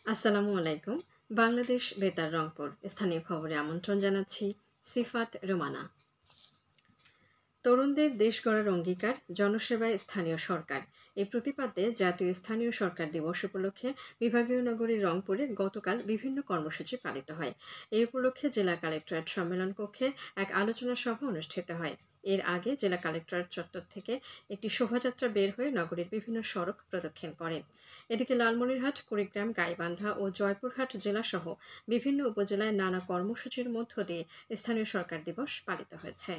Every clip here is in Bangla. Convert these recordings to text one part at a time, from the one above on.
আসসালামু আলাইকুম। বাংলাদেশ বেতার রংপুর স্থানীয় খবরে আমন্ত্রণ জানাচ্ছি সিফাত রোমানা। তরুণদের দেশ গড়ার অঙ্গীকার, জনসেবায় স্থানীয় সরকার। এই প্রতিপাদ্যে জাতীয় স্থানীয় সরকার দিবস উপলক্ষে বিভাগীয় নগরী রংপুরে গতকাল বিভিন্ন কর্মসূচি পালিত হয়। এই উপলক্ষে জেলা কালেক্টরেট সম্মেলন কক্ষে এক আলোচনা সভা অনুষ্ঠিত হয়। এর আগে জেলা কালেক্টরেট চত্বর থেকে একটি শোভাযাত্রা বের হয়ে নগরীর বিভিন্ন সড়ক প্রদক্ষিণ করে। এদিকে লালমনিরহাট, কুড়িগ্রাম, গাইবান্ধা ও জয়পুরহাট জেলাসহ বিভিন্ন উপজেলায় নানা কর্মসূচির মধ্য দিয়ে স্থানীয় সরকার দিবস পালিত হয়েছে।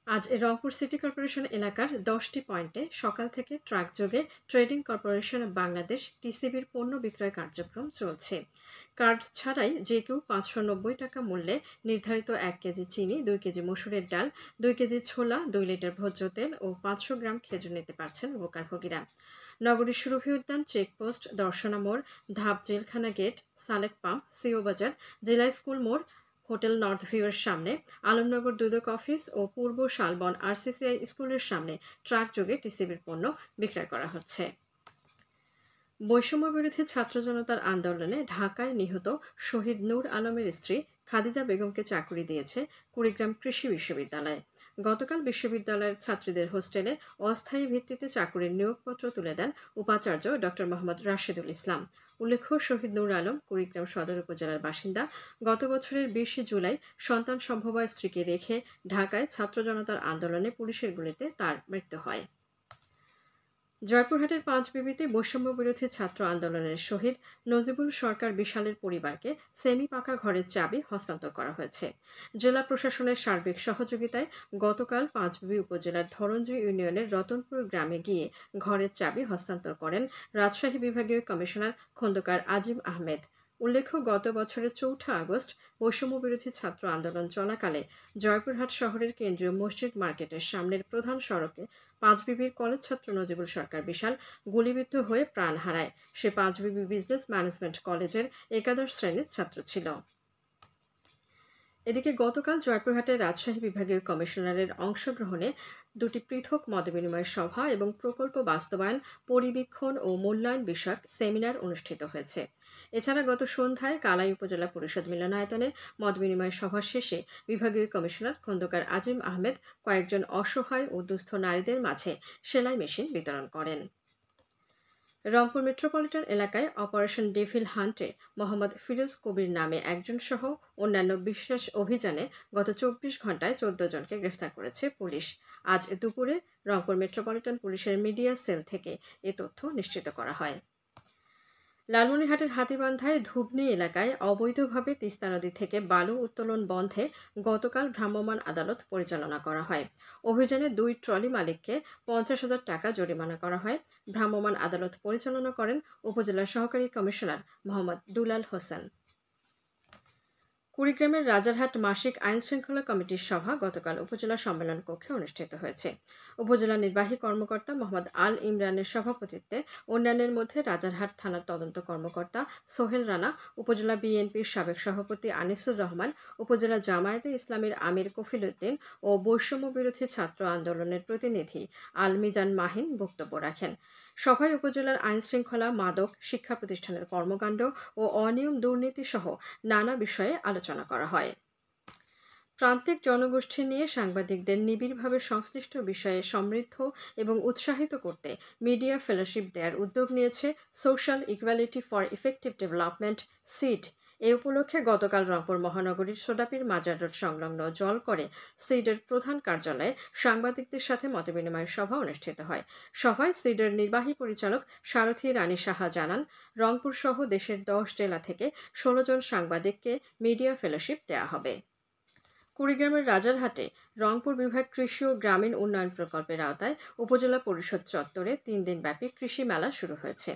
আজ রংপুর সিটি কর্পোরেশন এলাকার 10টি পয়েন্টে সকাল থেকে ট্রাকযোগে ট্রেডিং কর্পোরেশন বাংলাদেশ টিসিবির পণ্য বিক্রয় কার্যক্রম চলছে। কার্ড ছাড়াই যে কেউ 590 টাকা মূল্যে নির্ধারিত 1 কেজি চিনি, 2 কেজি মসুরের ডাল, 2 কেজি ছোলা, 2 লিটার ভোজ্য তেল ও 500 গ্রাম খেজুর নিতে পারছেন ভোকারভোগীরা। নগরীর সুরভি উদ্যান, চেকপোস্ট, দর্শনা মোড়, ধাপ জেলখানা গেট, সালেক পাম্প, সিও বাজার, জেলা স্কুল মোড়, হোটেল নর্থ ভিউয়ের সামনে, আলমনগর দুদক অফিস ও পূর্ব শালবন আরসিসিআই স্কুলের সামনে ট্রাকযোগে টিসিবির পণ্য বিক্রয় করা হচ্ছে। বৈষম্য বিরোধী ছাত্র জনতার আন্দোলনে ঢাকায় নিহত শহীদ নূর আলমের স্ত্রী খাদিজা বেগমকে চাকরি দিয়েছে কুড়িগ্রাম কৃষি বিশ্ববিদ্যালয়। গতকাল বিশ্ববিদ্যালয়ের ছাত্রীদের হোস্টেলে অস্থায়ী ভিত্তিতে চাকরির নিয়োগপত্র তুলে দেন উপাচার্য ড মোহাম্মদ রাশেদুল ইসলাম। উল্লেখ্য, শহীদ নূর আলম কুড়িগ্রাম সদর উপজেলার বাসিন্দা। গত বছরের 20 জুলাই সন্তান সম্ভবা স্ত্রীকে রেখে ঢাকায় ছাত্র জনতার আন্দোলনে পুলিশের গুলিতে তার মৃত্যু হয়। জয়পুরহাটের পাঁচবিবিতে বৈষম্য বিরোধী ছাত্র আন্দোলনের শহীদ নজিবুল সরকার বিশালের পরিবারকে সেমি পাকা ঘরের চাবি হস্তান্তর করা হয়েছে। জেলা প্রশাসনের সার্বিক সহযোগিতায় গতকাল পাঁচবিবি উপজেলার ধরঞ্জয় ইউনিয়নের রতনপুর গ্রামে গিয়ে ঘরের চাবি হস্তান্তর করেন রাজশাহী বিভাগীয় কমিশনার খন্দকার আজিম আহমেদ। উল্লেখ্য, গত বছরের 4 আগস্ট বৈষম্য বিরোধী ছাত্র আন্দোলন চলাকালে জয়পুরহাট শহরের কেন্দ্রীয় মসজিদ মার্কেটের সামনের প্রধান সড়কে পাঁচবিবির কলেজ ছাত্র নজিবুল সরকার বিশাল গুলিবিদ্ধ হয়ে প্রাণ হারায়। সে পাঁচবিবি বিজনেস ম্যানেজমেন্ট কলেজের একাদশ শ্রেণীর ছাত্র ছিল। এদিকে গতকাল জয়পুরহাটের রাজশাহী বিভাগীয় কমিশনারের অংশগ্রহণে 2টি পৃথক মতবিনিময় সভা এবং প্রকল্প বাস্তবায়ন, পরিবীক্ষণ ও মূল্যায়ন বিষয়ক সেমিনার অনুষ্ঠিত হয়েছে। এছাড়া গত সন্ধ্যায় কালাই উপজেলা পরিষদ মিলনায়তনে মতবিনিময় সভা শেষে বিভাগীয় কমিশনার খন্দকার আজিম আহমেদ কয়েকজন অসহায় ও দুস্থ নারীদের মাঝে সেলাই মেশিন বিতরণ করেন। রংপুর মেট্রোপলিটন এলাকায় অপারেশন ডেভিল হান্টে মোহাম্মদ ফিরোজ কবির নামে একজন সহ অন্যান্য বিশেষ অভিযানে গত 24 ঘণ্টায় 14 জনকে গ্রেফতার করেছে পুলিশ। আজ দুপুরে রংপুর মেট্রোপলিটন পুলিশের মিডিয়া সেল থেকে এ তথ্য নিশ্চিত করা হয়। লালমনিরহাটের হাতীবান্ধায় ধুবনী এলাকায় অবৈধভাবে তিস্তা নদী থেকে বালু উত্তোলন বন্ধে গতকাল ভ্রাম্যমাণ আদালত পরিচালনা করা হয়। অভিযানে 2 ট্রলি মালিককে 50,000 টাকা জরিমানা করা হয়। ভ্রাম্যমাণ আদালত পরিচালনা করেন উপজেলা সহকারী কমিশনার মোহাম্মদ দুলাল হোসেন। কুড়িগ্রামের রাজারহাট মাসিক আইনশৃঙ্খলা কমিটির সভা গতকাল উপজেলা সম্মেলন কক্ষে অনুষ্ঠিত হয়েছে। উপজেলা নির্বাহী কর্মকর্তা মোহাম্মদ আল ইমরানের সভাপতিত্বে অন্যান্যের মধ্যে রাজারহাট থানার তদন্ত কর্মকর্তা সোহেল রানা, উপজেলা বিএনপির সাবেক সভাপতি আনিসুর রহমান, উপজেলা জামায়াতে ইসলামীর আমির কফিল উদ্দিন ও বৈষম্য বিরোধী ছাত্র আন্দোলনের প্রতিনিধি আল মিজান মাহিন বক্তব্য রাখেন। সভায় উপজেলার আইনশৃঙ্খলা, মাদক, শিক্ষা প্রতিষ্ঠানের কর্মকাণ্ড ও অনিয়ম দুর্নীতি সহ নানা বিষয়ে আলোচনা করা হয়। প্রান্তিক জনগোষ্ঠী নিয়ে সাংবাদিকদের নিবিড়ভাবে সংশ্লিষ্ট বিষয়ে সমৃদ্ধ এবং উৎসাহিত করতে মিডিয়া ফেলোশিপ দেওয়ার উদ্যোগ নিয়েছে social equality for effective development SEED. এ উপলক্ষে গতকাল রংপুর মহানগরীর সোডাপির মাজার রোড সংলগ্ন জল করে সিডের প্রধান কার্যালয়ে সাংবাদিকদের সাথে মতবিনিময় সভা অনুষ্ঠিত হয়। সভায় সিডের নির্বাহী পরিচালক সারথী রানী সাহা জানান, রংপুর সহ দেশের 10 জেলা থেকে 16 জন সাংবাদিককে মিডিয়া ফেলোশিপ দেওয়া হবে। কুড়িগ্রামের রাজারহাটে রংপুর বিভাগ কৃষি ও গ্রামীণ উন্নয়ন প্রকল্পের আওতায় উপজেলা পরিষদ চত্বরে 3 দিনব্যাপী কৃষি মেলা শুরু হয়েছে।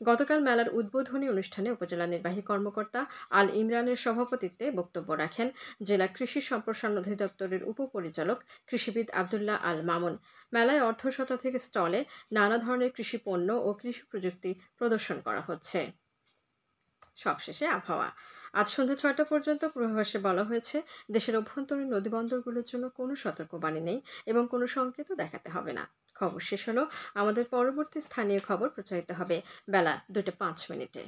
গতকাল মেলার উদ্বোধনী অনুষ্ঠানে উপজেলা নির্বাহী কর্মকর্তা আল ইমরানের সভাপতিত্বে বক্তব্য রাখেন জেলা কৃষি সম্প্রসারণ অধিদপ্তরের উপপরিচালক কৃষিবিদ আবদুল্লাহ আল মামুন। মেলায় অর্ধশতাধিক স্টলে নানা ধরনের কৃষি পণ্য ও কৃষি প্রযুক্তি প্রদর্শন করা হচ্ছে। সবশেষে আবহাওয়া। আজ সন্ধ্যা 6টা পর্যন্ত পূর্বাভাসে বলা হয়েছে দেশের অভ্যন্তরীণ নদীবন্দরগুলোর জন্য কোনো সতর্কবাণী নেই এবং কোনো সংকেতও দেখাতে হবে না। খবর শেষ হলো। আমাদের পরবর্তী স্থানীয় খবর প্রচারিত হবে বেলা 2টা 5 মিনিটে।